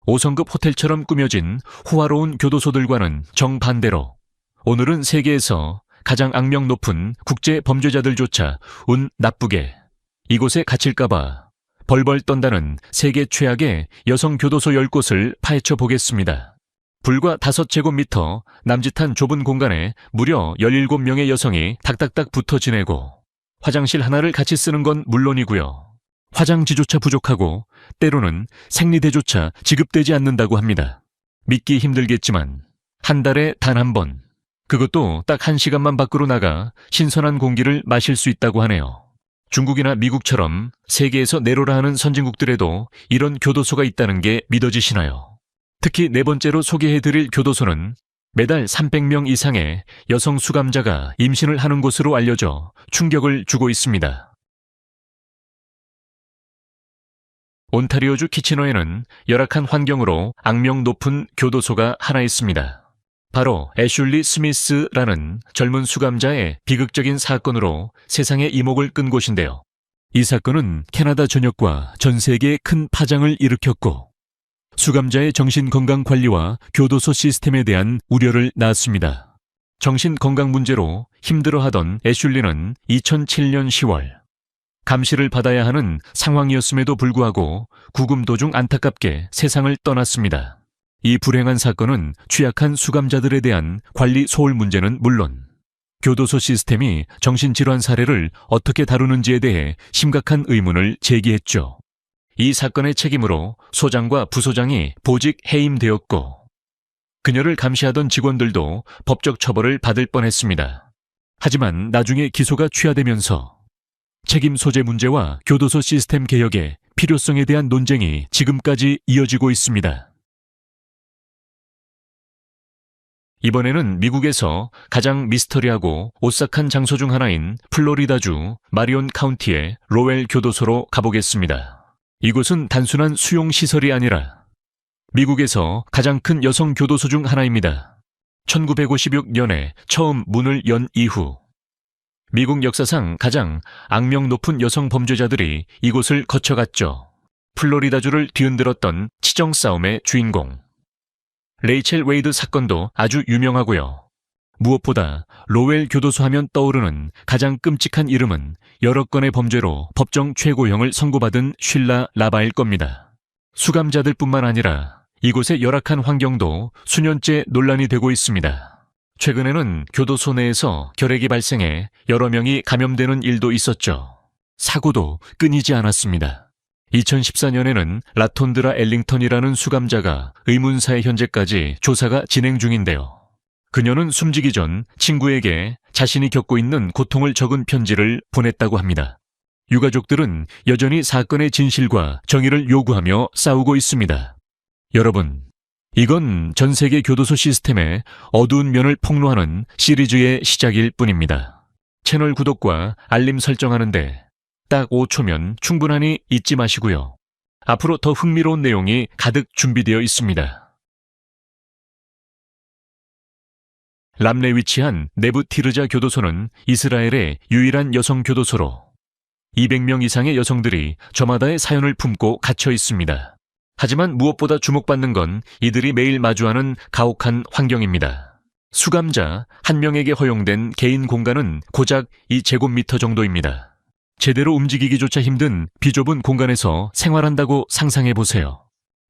5성급 호텔처럼 꾸며진 호화로운 교도소들과는 정반대로 오늘은 세계에서 가장 악명 높은 국제 범죄자들조차 운 나쁘게 이곳에 갇힐까봐 벌벌 떤다는 세계 최악의 여성 교도소 10곳을 파헤쳐 보겠습니다. 불과 5제곱미터 남짓한 좁은 공간에 무려 17명의 여성이 딱딱딱 붙어 지내고 화장실 하나를 같이 쓰는 건 물론이고요. 화장지조차 부족하고 때로는 생리대조차 지급되지 않는다고 합니다. 믿기 힘들겠지만 한 달에 단 한 번, 그것도 딱 1시간만 밖으로 나가 신선한 공기를 마실 수 있다고 하네요. 중국이나 미국처럼 세계에서 내로라 하는 선진국들에도 이런 교도소가 있다는 게 믿어지시나요? 특히 네 번째로 소개해드릴 교도소는 매달 300명 이상의 여성 수감자가 임신을 하는 곳으로 알려져 충격을 주고 있습니다. 온타리오주 키치너에는 열악한 환경으로 악명 높은 교도소가 하나 있습니다. 바로 애슐리 스미스라는 젊은 수감자의 비극적인 사건으로 세상의 이목을 끈 곳인데요. 이 사건은 캐나다 전역과 전 세계에 큰 파장을 일으켰고 수감자의 정신건강관리와 교도소 시스템에 대한 우려를 낳았습니다. 정신건강 문제로 힘들어하던 애슐리는 2007년 10월 감시를 받아야 하는 상황이었음에도 불구하고 구금 도중 안타깝게 세상을 떠났습니다. 이 불행한 사건은 취약한 수감자들에 대한 관리 소홀 문제는 물론 교도소 시스템이 정신질환 사례를 어떻게 다루는지에 대해 심각한 의문을 제기했죠. 이 사건의 책임으로 소장과 부소장이 보직 해임되었고 그녀를 감시하던 직원들도 법적 처벌을 받을 뻔했습니다. 하지만 나중에 기소가 취하되면서 책임 소재 문제와 교도소 시스템 개혁의 필요성에 대한 논쟁이 지금까지 이어지고 있습니다. 이번에는 미국에서 가장 미스터리하고 오싹한 장소 중 하나인 플로리다주 마리온 카운티의 로웰 교도소로 가보겠습니다. 이곳은 단순한 수용시설이 아니라 미국에서 가장 큰 여성 교도소 중 하나입니다. 1956년에 처음 문을 연 이후 미국 역사상 가장 악명 높은 여성 범죄자들이 이곳을 거쳐갔죠. 플로리다주를 뒤흔들었던 치정 싸움의 주인공. 레이첼 웨이드 사건도 아주 유명하고요. 무엇보다 로웰 교도소 하면 떠오르는 가장 끔찍한 이름은 여러 건의 범죄로 법정 최고형을 선고받은 쉴라 라바일 겁니다. 수감자들뿐만 아니라 이곳의 열악한 환경도 수년째 논란이 되고 있습니다. 최근에는 교도소 내에서 결핵이 발생해 여러 명이 감염되는 일도 있었죠. 사고도 끊이지 않았습니다. 2014년에는 라톤드라 엘링턴이라는 수감자가 의문사에 현재까지 조사가 진행 중인데요. 그녀는 숨지기 전 친구에게 자신이 겪고 있는 고통을 적은 편지를 보냈다고 합니다. 유가족들은 여전히 사건의 진실과 정의를 요구하며 싸우고 있습니다. 여러분, 이건 전 세계 교도소 시스템의 어두운 면을 폭로하는 시리즈의 시작일 뿐입니다. 채널 구독과 알림 설정하는데 딱 5초면 충분하니 잊지 마시고요. 앞으로 더 흥미로운 내용이 가득 준비되어 있습니다. 람레에 위치한 네부 티르자 교도소는 이스라엘의 유일한 여성 교도소로 200명 이상의 여성들이 저마다의 사연을 품고 갇혀 있습니다. 하지만 무엇보다 주목받는 건 이들이 매일 마주하는 가혹한 환경입니다. 수감자 한 명에게 허용된 개인 공간은 고작 2제곱미터 정도입니다. 제대로 움직이기조차 힘든 비좁은 공간에서 생활한다고 상상해보세요.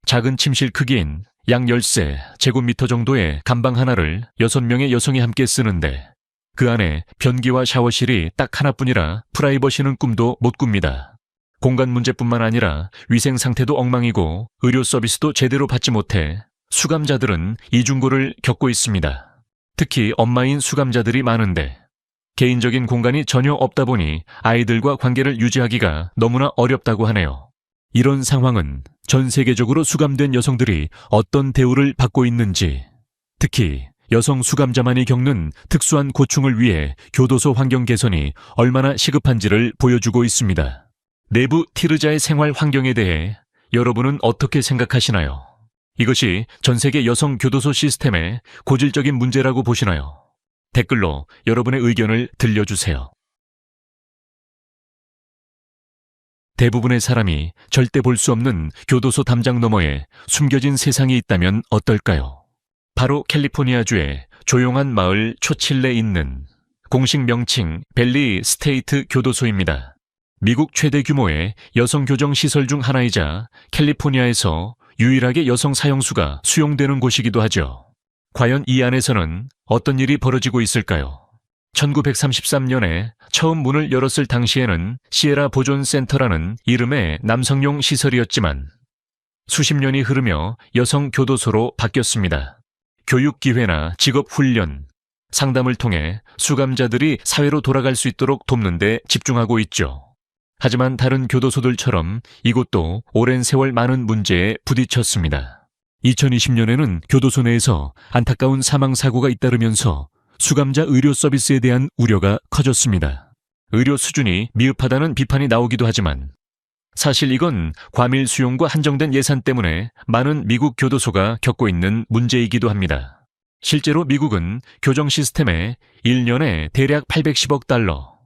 작은 침실 크기인 약 13제곱미터 정도의 감방 하나를 6명의 여성이 함께 쓰는데 그 안에 변기와 샤워실이 딱 하나뿐이라 프라이버시는 꿈도 못 꿉니다. 공간 문제뿐만 아니라 위생 상태도 엉망이고 의료 서비스도 제대로 받지 못해 수감자들은 이중고를 겪고 있습니다. 특히 엄마인 수감자들이 많은데 개인적인 공간이 전혀 없다 보니 아이들과 관계를 유지하기가 너무나 어렵다고 하네요. 이런 상황은 전 세계적으로 수감된 여성들이 어떤 대우를 받고 있는지, 특히 여성 수감자만이 겪는 특수한 고충을 위해 교도소 환경 개선이 얼마나 시급한지를 보여주고 있습니다. 내부 티르자의 생활 환경에 대해 여러분은 어떻게 생각하시나요? 이것이 전 세계 여성 교도소 시스템의 고질적인 문제라고 보시나요? 댓글로 여러분의 의견을 들려주세요. 대부분의 사람이 절대 볼 수 없는 교도소 담장 너머에 숨겨진 세상이 있다면 어떨까요? 바로 캘리포니아주의 조용한 마을 초칠레에 있는 공식 명칭 벨리 스테이트 교도소입니다. 미국 최대 규모의 여성 교정 시설 중 하나이자 캘리포니아에서 유일하게 여성 사형수가 수용되는 곳이기도 하죠. 과연 이 안에서는 어떤 일이 벌어지고 있을까요? 1933년에 처음 문을 열었을 당시에는 시에라 보존센터라는 이름의 남성용 시설이었지만 수십 년이 흐르며 여성 교도소로 바뀌었습니다. 교육 기회나 직업 훈련, 상담을 통해 수감자들이 사회로 돌아갈 수 있도록 돕는 데 집중하고 있죠. 하지만 다른 교도소들처럼 이곳도 오랜 세월 많은 문제에 부딪혔습니다. 2020년에는 교도소 내에서 안타까운 사망사고가 잇따르면서 수감자 의료 서비스에 대한 우려가 커졌습니다. 의료 수준이 미흡하다는 비판이 나오기도 하지만 사실 이건 과밀 수용과 한정된 예산 때문에 많은 미국 교도소가 겪고 있는 문제이기도 합니다. 실제로 미국은 교정 시스템에 1년에 대략 810억 달러,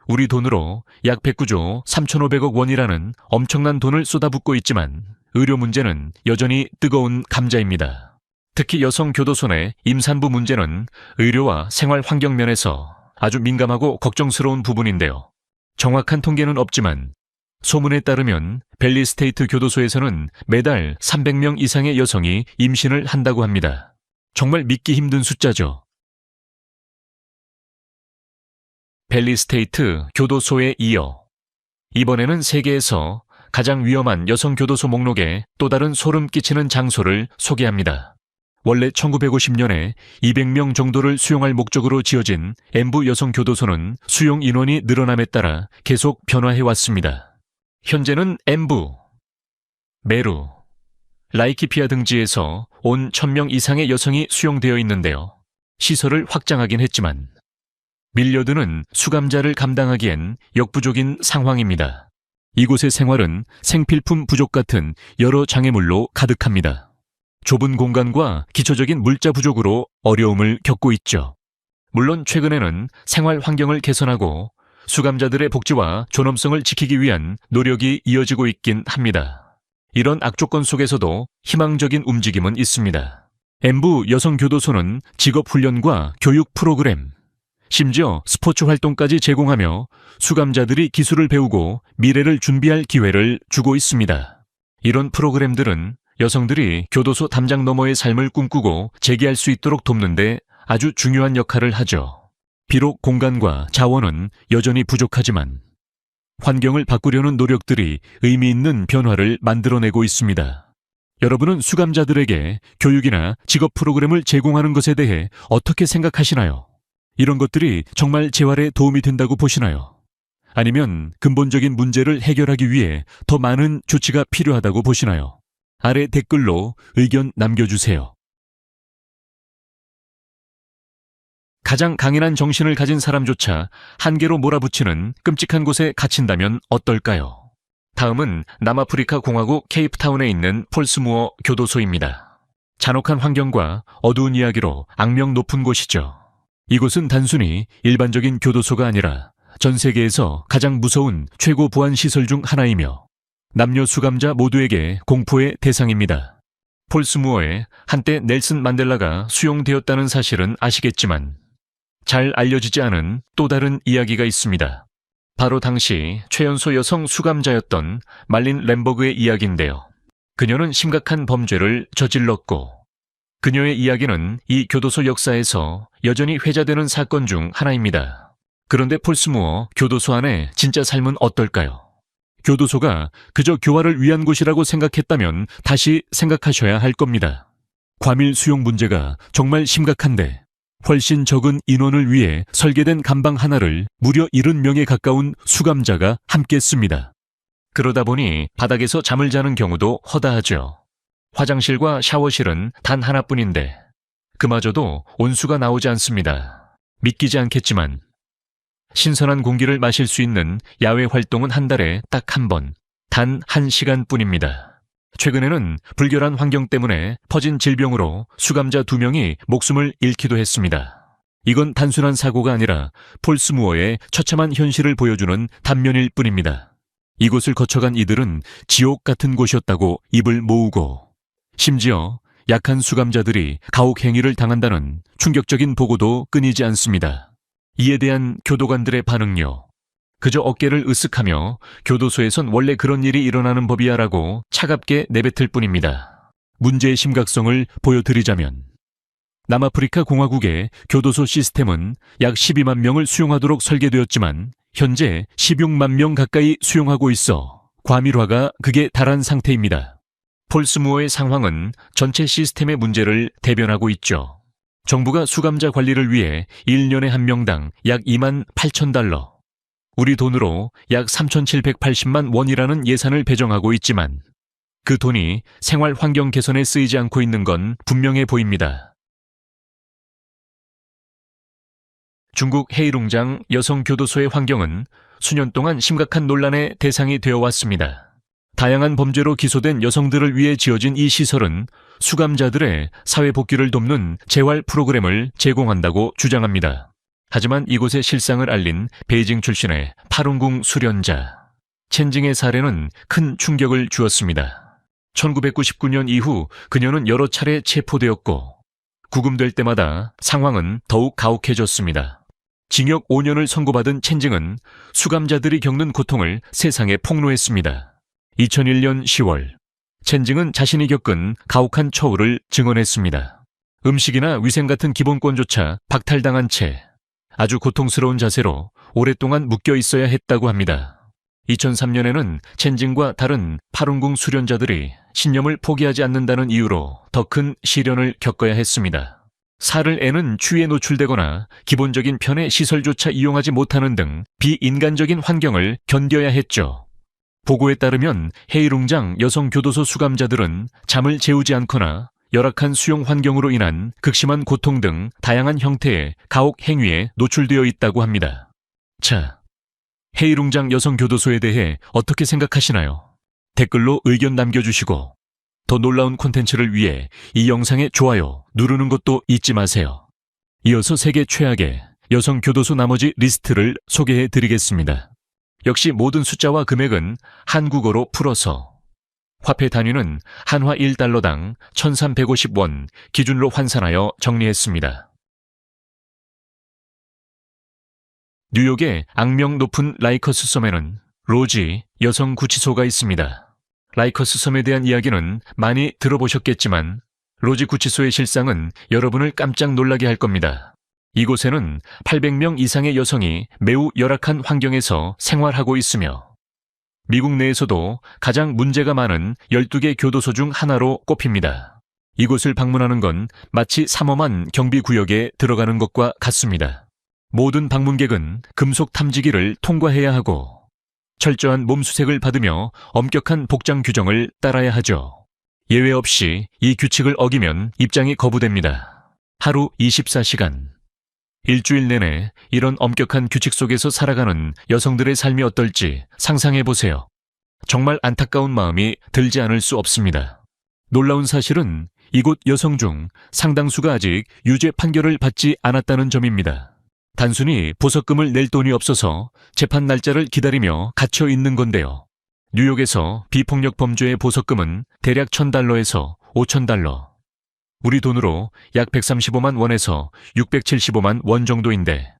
우리 돈으로 약 109조 3,500억 원이라는 엄청난 돈을 쏟아붓고 있지만 의료 문제는 여전히 뜨거운 감자입니다. 특히 여성 교도소 내 임산부 문제는 의료와 생활 환경 면에서 아주 민감하고 걱정스러운 부분인데요. 정확한 통계는 없지만 소문에 따르면 벨리 스테이트 교도소에서는 매달 300명 이상의 여성이 임신을 한다고 합니다. 정말 믿기 힘든 숫자죠. 벨리 스테이트 교도소에 이어 이번에는 세계에서 가장 위험한 여성 교도소 목록에 또 다른 소름 끼치는 장소를 소개합니다. 원래 1950년에 200명 정도를 수용할 목적으로 지어진 엠부 여성교도소는 수용 인원이 늘어남에 따라 계속 변화해왔습니다. 현재는 엠부, 메루, 라이키피아 등지에서 온 1000명 이상의 여성이 수용되어 있는데요. 시설을 확장하긴 했지만 밀려드는 수감자를 감당하기엔 역부족인 상황입니다. 이곳의 생활은 생필품 부족 같은 여러 장애물로 가득합니다. 좁은 공간과 기초적인 물자 부족으로 어려움을 겪고 있죠. 물론 최근에는 생활 환경을 개선하고 수감자들의 복지와 존엄성을 지키기 위한 노력이 이어지고 있긴 합니다. 이런 악조건 속에서도 희망적인 움직임은 있습니다. 엠부 여성교도소는 직업훈련과 교육 프로그램, 심지어 스포츠 활동까지 제공하며 수감자들이 기술을 배우고 미래를 준비할 기회를 주고 있습니다. 이런 프로그램들은 여성들이 교도소 담장 너머의 삶을 꿈꾸고 재기할 수 있도록 돕는데 아주 중요한 역할을 하죠. 비록 공간과 자원은 여전히 부족하지만 환경을 바꾸려는 노력들이 의미 있는 변화를 만들어내고 있습니다. 여러분은 수감자들에게 교육이나 직업 프로그램을 제공하는 것에 대해 어떻게 생각하시나요? 이런 것들이 정말 재활에 도움이 된다고 보시나요? 아니면 근본적인 문제를 해결하기 위해 더 많은 조치가 필요하다고 보시나요? 아래 댓글로 의견 남겨주세요. 가장 강인한 정신을 가진 사람조차 한계로 몰아붙이는 끔찍한 곳에 갇힌다면 어떨까요? 다음은 남아프리카 공화국 케이프타운에 있는 폴스무어 교도소입니다. 잔혹한 환경과 어두운 이야기로 악명 높은 곳이죠. 이곳은 단순히 일반적인 교도소가 아니라 전 세계에서 가장 무서운 최고 보안 시설 중 하나이며 남녀 수감자 모두에게 공포의 대상입니다. 폴스무어에 한때 넬슨 만델라가 수용되었다는 사실은 아시겠지만 잘 알려지지 않은 또 다른 이야기가 있습니다. 바로 당시 최연소 여성 수감자였던 말린 램버그의 이야기인데요. 그녀는 심각한 범죄를 저질렀고 그녀의 이야기는 이 교도소 역사에서 여전히 회자되는 사건 중 하나입니다. 그런데 폴스무어 교도소 안에 진짜 삶은 어떨까요? 교도소가 그저 교화를 위한 곳이라고 생각했다면 다시 생각하셔야 할 겁니다. 과밀 수용 문제가 정말 심각한데 훨씬 적은 인원을 위해 설계된 감방 하나를 무려 70명에 가까운 수감자가 함께 씁니다. 그러다 보니 바닥에서 잠을 자는 경우도 허다하죠. 화장실과 샤워실은 단 하나뿐인데 그마저도 온수가 나오지 않습니다. 믿기지 않겠지만 신선한 공기를 마실 수 있는 야외 활동은 한 달에 딱 한 번, 단 1시간뿐입니다. 최근에는 불결한 환경 때문에 퍼진 질병으로 수감자 2명이 목숨을 잃기도 했습니다. 이건 단순한 사고가 아니라 폴스무어의 처참한 현실을 보여주는 단면일 뿐입니다. 이곳을 거쳐간 이들은 지옥 같은 곳이었다고 입을 모으고, 심지어 약한 수감자들이 가혹행위를 당한다는 충격적인 보고도 끊이지 않습니다. 이에 대한 교도관들의 반응요. 그저 어깨를 으쓱하며 교도소에선 원래 그런 일이 일어나는 법이야 라고 차갑게 내뱉을 뿐입니다. 문제의 심각성을 보여드리자면, 남아프리카 공화국의 교도소 시스템은 약 12만 명을 수용하도록 설계되었지만 현재 16만 명 가까이 수용하고 있어 과밀화가 극에 달한 상태입니다. 폴스무어의 상황은 전체 시스템의 문제를 대변하고 있죠. 정부가 수감자 관리를 위해 1년에 한 명당 약 2만 8천 달러, 우리 돈으로 약 3,780만 원이라는 예산을 배정하고 있지만 그 돈이 생활 환경 개선에 쓰이지 않고 있는 건 분명해 보입니다. 중국 헤이룽장 여성교도소의 환경은 수년 동안 심각한 논란의 대상이 되어 왔습니다. 다양한 범죄로 기소된 여성들을 위해 지어진 이 시설은 수감자들의 사회 복귀를 돕는 재활 프로그램을 제공한다고 주장합니다. 하지만 이곳의 실상을 알린 베이징 출신의 파룬궁 수련자 첸징의 사례는 큰 충격을 주었습니다. 1999년 이후 그녀는 여러 차례 체포되었고 구금될 때마다 상황은 더욱 가혹해졌습니다. 징역 5년을 선고받은 첸징은 수감자들이 겪는 고통을 세상에 폭로했습니다. 2001년 10월, 첸징은 자신이 겪은 가혹한 처우를 증언했습니다. 음식이나 위생 같은 기본권조차 박탈당한 채 아주 고통스러운 자세로 오랫동안 묶여 있어야 했다고 합니다. 2003년에는 첸징과 다른 파룬궁 수련자들이 신념을 포기하지 않는다는 이유로 더 큰 시련을 겪어야 했습니다. 살을 애는 추위에 노출되거나 기본적인 편의 시설조차 이용하지 못하는 등 비인간적인 환경을 견뎌야 했죠. 보고에 따르면 헤이룽장 여성교도소 수감자들은 잠을 재우지 않거나 열악한 수용 환경으로 인한 극심한 고통 등 다양한 형태의 가혹 행위에 노출되어 있다고 합니다. 자, 헤이룽장 여성교도소에 대해 어떻게 생각하시나요? 댓글로 의견 남겨주시고 더 놀라운 콘텐츠를 위해 이 영상에 좋아요 누르는 것도 잊지 마세요. 이어서 세계 최악의 여성교도소 나머지 리스트를 소개해 드리겠습니다. 역시 모든 숫자와 금액은 한국어로 풀어서 화폐 단위는 한화 1달러당 1,350원 기준으로 환산하여 정리했습니다. 뉴욕의 악명 높은 라이커스 섬에는 로지 여성 구치소가 있습니다. 라이커스 섬에 대한 이야기는 많이 들어보셨겠지만 로지 구치소의 실상은 여러분을 깜짝 놀라게 할 겁니다. 이곳에는 800명 이상의 여성이 매우 열악한 환경에서 생활하고 있으며 미국 내에서도 가장 문제가 많은 12개 교도소 중 하나로 꼽힙니다. 이곳을 방문하는 건 마치 삼엄한 경비구역에 들어가는 것과 같습니다. 모든 방문객은 금속 탐지기를 통과해야 하고 철저한 몸수색을 받으며 엄격한 복장 규정을 따라야 하죠. 예외 없이 이 규칙을 어기면 입장이 거부됩니다. 하루 24시간. 일주일 내내 이런 엄격한 규칙 속에서 살아가는 여성들의 삶이 어떨지 상상해보세요. 정말 안타까운 마음이 들지 않을 수 없습니다. 놀라운 사실은 이곳 여성 중 상당수가 아직 유죄 판결을 받지 않았다는 점입니다. 단순히 보석금을 낼 돈이 없어서 재판 날짜를 기다리며 갇혀 있는 건데요. 뉴욕에서 비폭력 범죄의 보석금은 대략 1,000달러에서 5,000달러, 우리 돈으로 약 135만 원에서 675만 원 정도인데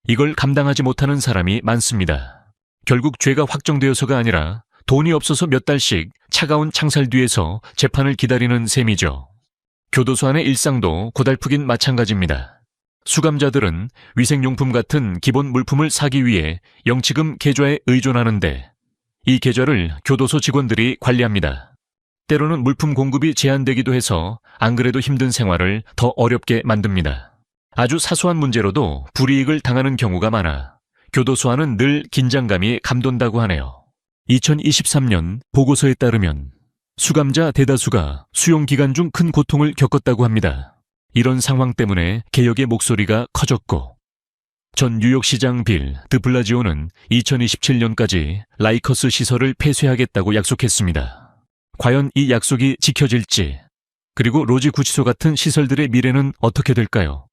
이걸 감당하지 못하는 사람이 많습니다. 결국 죄가 확정되어서가 아니라 돈이 없어서 몇 달씩 차가운 창살 뒤에서 재판을 기다리는 셈이죠. 교도소 안의 일상도 고달프긴 마찬가지입니다. 수감자들은 위생용품 같은 기본 물품을 사기 위해 영치금 계좌에 의존하는데 이 계좌를 교도소 직원들이 관리합니다. 때로는 물품 공급이 제한되기도 해서 안 그래도 힘든 생활을 더 어렵게 만듭니다. 아주 사소한 문제로도 불이익을 당하는 경우가 많아 교도소 안은 늘 긴장감이 감돈다고 하네요. 2023년 보고서에 따르면 수감자 대다수가 수용 기간 중 큰 고통을 겪었다고 합니다. 이런 상황 때문에 개혁의 목소리가 커졌고 전 뉴욕시장 빌 드블라지오는 2027년까지 라이커스 시설을 폐쇄하겠다고 약속했습니다. 과연 이 약속이 지켜질지, 그리고 로지 구치소 같은 시설들의 미래는 어떻게 될까요?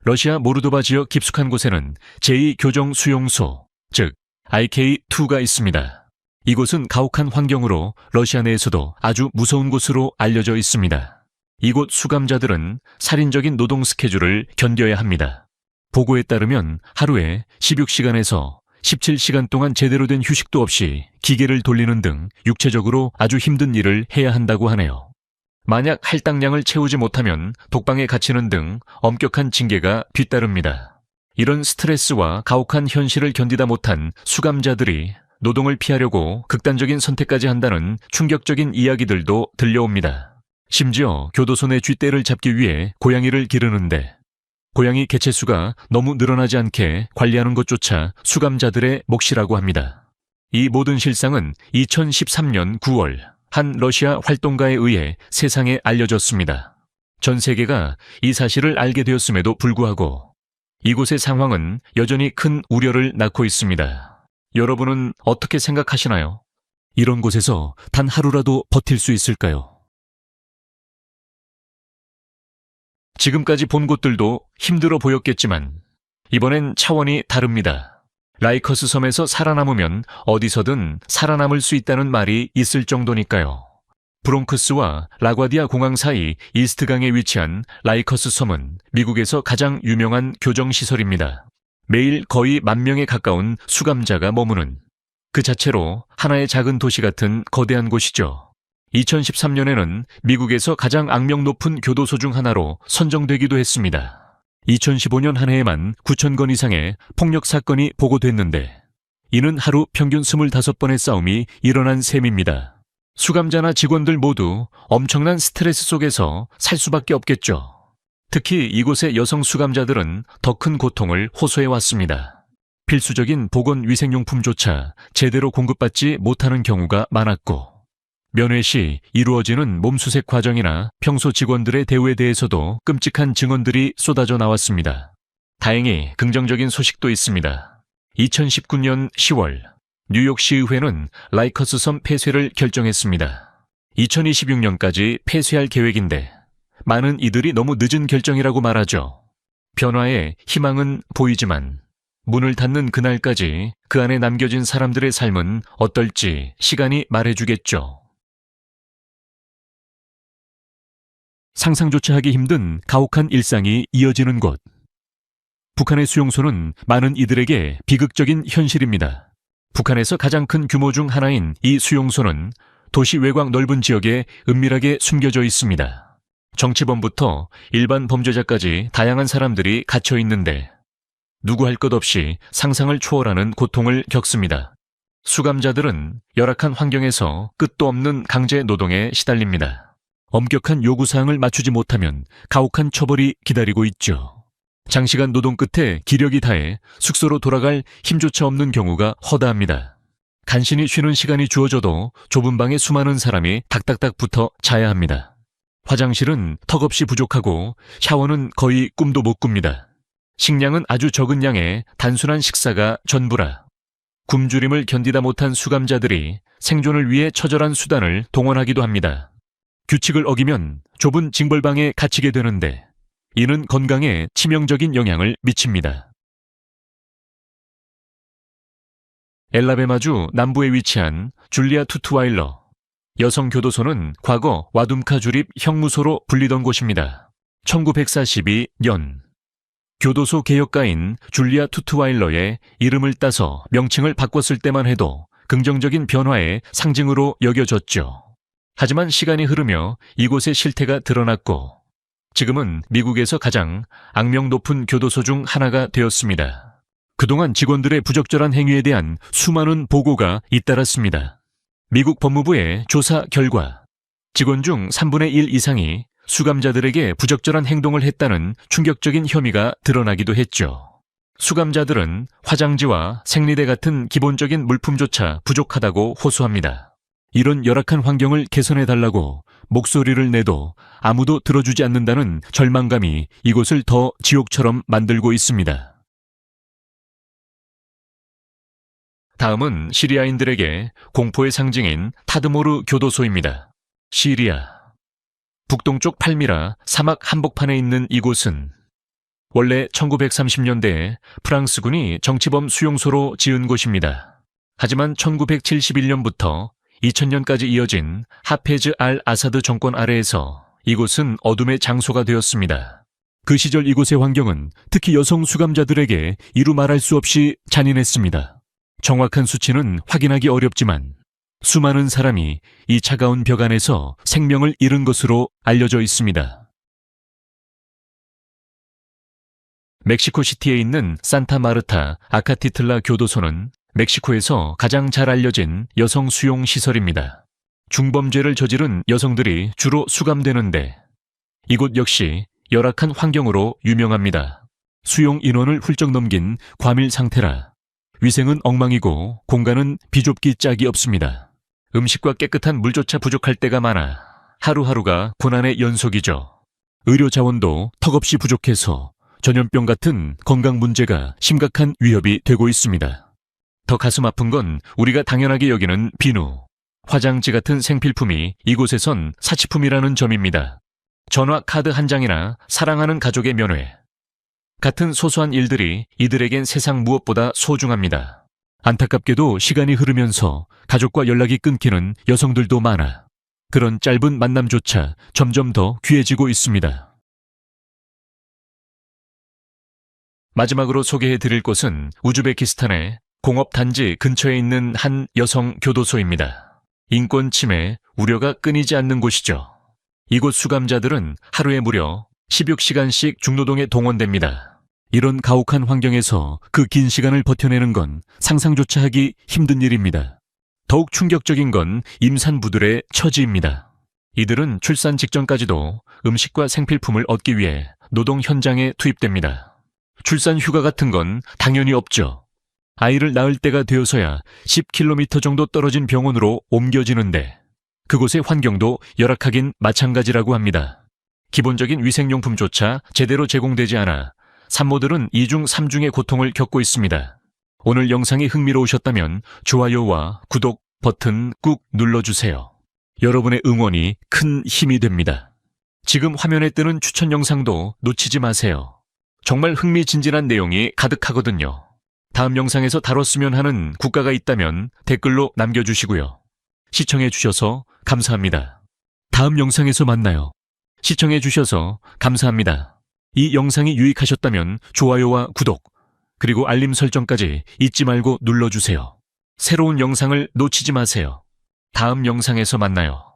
러시아 모르도바 지역 깊숙한 곳에는 제2교정 수용소, 즉 IK2가 있습니다. 이곳은 가혹한 환경으로 러시아 내에서도 아주 무서운 곳으로 알려져 있습니다. 이곳 수감자들은 살인적인 노동 스케줄을 견뎌야 합니다. 보고에 따르면 하루에 16시간에서 17시간 동안 제대로 된 휴식도 없이 기계를 돌리는 등 육체적으로 아주 힘든 일을 해야 한다고 하네요. 만약 할당량을 채우지 못하면 독방에 갇히는 등 엄격한 징계가 뒤따릅니다. 이런 스트레스와 가혹한 현실을 견디다 못한 수감자들이 노동을 피하려고 극단적인 선택까지 한다는 충격적인 이야기들도 들려옵니다. 심지어 교도소 내 쥐떼를 잡기 위해 고양이를 기르는데 고양이 개체수가 너무 늘어나지 않게 관리하는 것조차 수감자들의 몫이라고 합니다. 이 모든 실상은 2013년 9월 한 러시아 활동가에 의해 세상에 알려졌습니다. 전 세계가 이 사실을 알게 되었음에도 불구하고 이곳의 상황은 여전히 큰 우려를 낳고 있습니다. 여러분은 어떻게 생각하시나요? 이런 곳에서 단 하루라도 버틸 수 있을까요? 지금까지 본 곳들도 힘들어 보였겠지만 이번엔 차원이 다릅니다. 라이커스 섬에서 살아남으면 어디서든 살아남을 수 있다는 말이 있을 정도니까요. 브롱크스와 라과디아 공항 사이 이스트강에 위치한 라이커스 섬은 미국에서 가장 유명한 교정시설입니다. 매일 거의 10,000명에 가까운 수감자가 머무는 그 자체로 하나의 작은 도시 같은 거대한 곳이죠. 2013년에는 미국에서 가장 악명 높은 교도소 중 하나로 선정되기도 했습니다. 2015년 한 해에만 9,000건 이상의 폭력 사건이 보고됐는데 이는 하루 평균 25번의 싸움이 일어난 셈입니다. 수감자나 직원들 모두 엄청난 스트레스 속에서 살 수밖에 없겠죠. 특히 이곳의 여성 수감자들은 더 큰 고통을 호소해왔습니다. 필수적인 보건위생용품조차 제대로 공급받지 못하는 경우가 많았고 면회 시 이루어지는 몸수색 과정이나 평소 직원들의 대우에 대해서도 끔찍한 증언들이 쏟아져 나왔습니다. 다행히 긍정적인 소식도 있습니다. 2019년 10월 뉴욕시의회는 라이커스 섬 폐쇄를 결정했습니다. 2026년까지 폐쇄할 계획인데 많은 이들이 너무 늦은 결정이라고 말하죠. 변화의 희망은 보이지만 문을 닫는 그날까지 그 안에 남겨진 사람들의 삶은 어떨지 시간이 말해주겠죠. 상상조차 하기 힘든 가혹한 일상이 이어지는 곳. 북한의 수용소는 많은 이들에게 비극적인 현실입니다. 북한에서 가장 큰 규모 중 하나인 이 수용소는 도시 외곽 넓은 지역에 은밀하게 숨겨져 있습니다. 정치범부터 일반 범죄자까지 다양한 사람들이 갇혀 있는데 누구 할 것 없이 상상을 초월하는 고통을 겪습니다. 수감자들은 열악한 환경에서 끝도 없는 강제 노동에 시달립니다. 엄격한 요구사항을 맞추지 못하면 가혹한 처벌이 기다리고 있죠. 장시간 노동 끝에 기력이 다해 숙소로 돌아갈 힘조차 없는 경우가 허다합니다. 간신히 쉬는 시간이 주어져도 좁은 방에 수많은 사람이 닥닥닥 붙어 자야 합니다. 화장실은 턱없이 부족하고 샤워는 거의 꿈도 못 꿉니다. 식량은 아주 적은 양의 단순한 식사가 전부라 굶주림을 견디다 못한 수감자들이 생존을 위해 처절한 수단을 동원하기도 합니다. 규칙을 어기면 좁은 징벌방에 갇히게 되는데 이는 건강에 치명적인 영향을 미칩니다. 엘라베마주 남부에 위치한 줄리아 투트와일러 여성 교도소는 과거 와둠카 주립 형무소로 불리던 곳입니다. 1942년 교도소 개혁가인 줄리아 투트와일러의 이름을 따서 명칭을 바꿨을 때만 해도 긍정적인 변화의 상징으로 여겨졌죠. 하지만 시간이 흐르며 이곳의 실태가 드러났고 지금은 미국에서 가장 악명 높은 교도소 중 하나가 되었습니다. 그동안 직원들의 부적절한 행위에 대한 수많은 보고가 잇따랐습니다. 미국 법무부의 조사 결과 직원 중 3분의 1 이상이 수감자들에게 부적절한 행동을 했다는 충격적인 혐의가 드러나기도 했죠. 수감자들은 화장지와 생리대 같은 기본적인 물품조차 부족하다고 호소합니다. 이런 열악한 환경을 개선해달라고 목소리를 내도 아무도 들어주지 않는다는 절망감이 이곳을 더 지옥처럼 만들고 있습니다. 다음은 시리아인들에게 공포의 상징인 타드모르 교도소입니다. 시리아 북동쪽 팔미라 사막 한복판에 있는 이곳은 원래 1930년대에 프랑스군이 정치범 수용소로 지은 곳입니다. 하지만 1971년부터 2000년까지 이어진 하페즈 알 아사드 정권 아래에서 이곳은 어둠의 장소가 되었습니다. 그 시절 이곳의 환경은 특히 여성 수감자들에게 이루 말할 수 없이 잔인했습니다. 정확한 수치는 확인하기 어렵지만 수많은 사람이 이 차가운 벽 안에서 생명을 잃은 것으로 알려져 있습니다. 멕시코시티에 있는 산타 마르타 아카티틀라 교도소는 멕시코에서 가장 잘 알려진 여성 수용 시설입니다. 중범죄를 저지른 여성들이 주로 수감되는데 이곳 역시 열악한 환경으로 유명합니다. 수용 인원을 훌쩍 넘긴 과밀 상태라 위생은 엉망이고 공간은 비좁기 짝이 없습니다. 음식과 깨끗한 물조차 부족할 때가 많아 하루하루가 고난의 연속이죠. 의료 자원도 턱없이 부족해서 전염병 같은 건강 문제가 심각한 위협이 되고 있습니다. 더 가슴 아픈 건 우리가 당연하게 여기는 비누, 화장지 같은 생필품이 이곳에선 사치품이라는 점입니다. 전화 카드 한 장이나 사랑하는 가족의 면회 같은 소소한 일들이 이들에겐 세상 무엇보다 소중합니다. 안타깝게도 시간이 흐르면서 가족과 연락이 끊기는 여성들도 많아 그런 짧은 만남조차 점점 더 귀해지고 있습니다. 마지막으로 소개해드릴 곳은 우즈베키스탄의 공업단지 근처에 있는 한 여성 교도소입니다. 인권 침해 우려가 끊이지 않는 곳이죠. 이곳 수감자들은 하루에 무려 16시간씩 중노동에 동원됩니다. 이런 가혹한 환경에서 그 긴 시간을 버텨내는 건 상상조차 하기 힘든 일입니다. 더욱 충격적인 건 임산부들의 처지입니다. 이들은 출산 직전까지도 음식과 생필품을 얻기 위해 노동 현장에 투입됩니다. 출산 휴가 같은 건 당연히 없죠. 아이를 낳을 때가 되어서야 10km 정도 떨어진 병원으로 옮겨지는데 그곳의 환경도 열악하긴 마찬가지라고 합니다. 기본적인 위생용품조차 제대로 제공되지 않아 산모들은 2중 3중의 고통을 겪고 있습니다. 오늘 영상이 흥미로우셨다면 좋아요와 구독 버튼 꾹 눌러주세요. 여러분의 응원이 큰 힘이 됩니다. 지금 화면에 뜨는 추천 영상도 놓치지 마세요. 정말 흥미진진한 내용이 가득하거든요. 다음 영상에서 다뤘으면 하는 국가가 있다면 댓글로 남겨주시고요. 시청해주셔서 감사합니다. 다음 영상에서 만나요. 시청해주셔서 감사합니다. 이 영상이 유익하셨다면 좋아요와 구독, 그리고 알림 설정까지 잊지 말고 눌러주세요. 새로운 영상을 놓치지 마세요. 다음 영상에서 만나요.